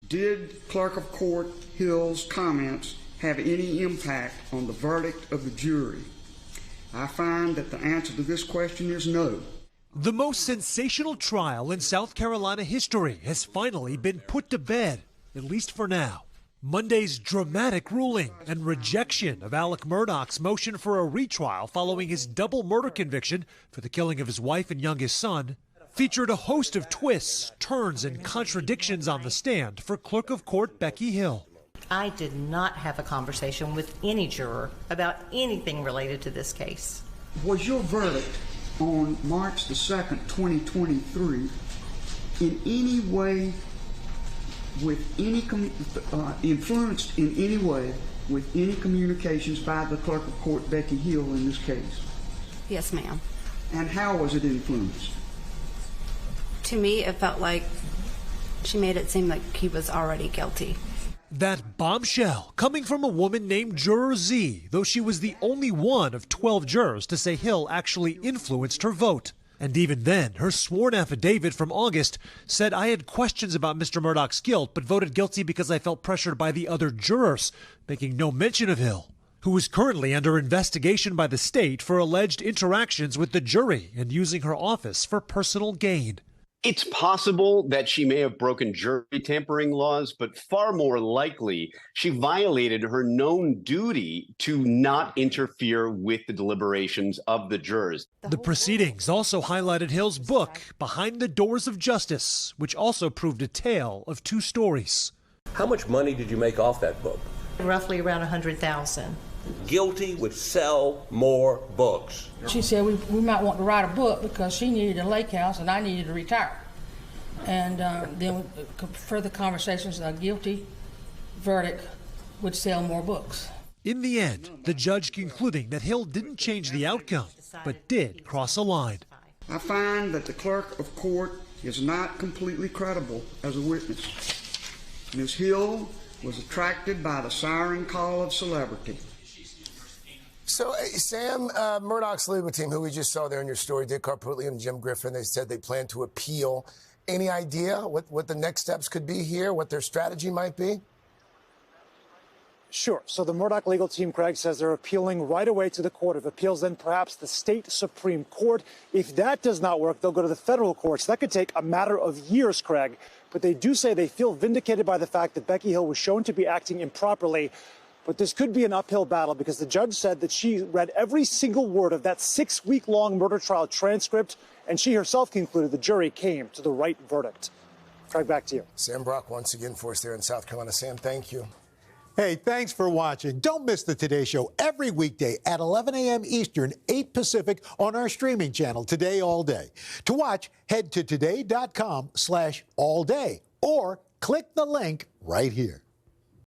Did Clerk of Court Hill's comments have any impact on the verdict of the jury? I find that the answer to this question is no. The most sensational trial in South Carolina history has finally been put to bed, at least for now. Monday's dramatic ruling and rejection of Alex Murdaugh's motion for a retrial following his double murder conviction for the killing of his wife and youngest son featured a host of twists, turns, and contradictions on the stand for Clerk of Court Becky Hill. I did not have a conversation with any juror about anything related to this case. Was your verdict on March the 2nd, 2023 in any way influenced in any way with any communications by the Clerk of Court Becky Hill in this case? Yes, ma'am. And how was it influenced? To me, it felt like she made it seem like he was already guilty. That bombshell coming from a woman named Juror Z, though she was the only one of 12 jurors to say Hill actually influenced her vote. And even then, her sworn affidavit from August said, "I had questions about Mr. Murdaugh's guilt, but voted guilty because I felt pressured by the other jurors," making no mention of Hill, who is currently under investigation by the state for alleged interactions with the jury and using her office for personal gain. It's possible that she may have broken jury tampering laws, but far more likely, she violated her known duty to not interfere with the deliberations of the jurors. The proceedings also highlighted Hill's book, Behind the Doors of Justice, which also proved a tale of two stories. How much money did you make off that book? Roughly around $100,000. Guilty would sell more books. She said we might want to write a book because she needed a lake house and I needed to retire. And then further conversations, a guilty verdict would sell more books. In the end, the judge concluding that Hill didn't change the outcome, but did cross a line. I find that the Clerk of Court is not completely credible as a witness. Ms. Hill was attracted by the siren call of celebrity. So, Sam, Murdaugh's legal team, who we just saw there in your story, Dick Carputli and Jim Griffin, they said they plan to appeal. Any idea what the next steps could be here, what their strategy might be? Sure. So the Murdaugh legal team, Craig, says they're appealing right away to the Court of Appeals, then perhaps the state Supreme Court. If that does not work, they'll go to the federal courts. That could take a matter of years, Craig. But they do say they feel vindicated by the fact that Becky Hill was shown to be acting improperly. But this could be an uphill battle because the judge said that she read every single word of that 6-week-long murder trial transcript, and she herself concluded the jury came to the right verdict. Craig, back to you. Sam Brock once again for us there in South Carolina. Sam, thank you. Hey, thanks for watching. Don't miss the Today Show every weekday at 11 a.m. Eastern, 8 Pacific on our streaming channel, Today All Day. To watch, head to today.com/allday or click the link right here.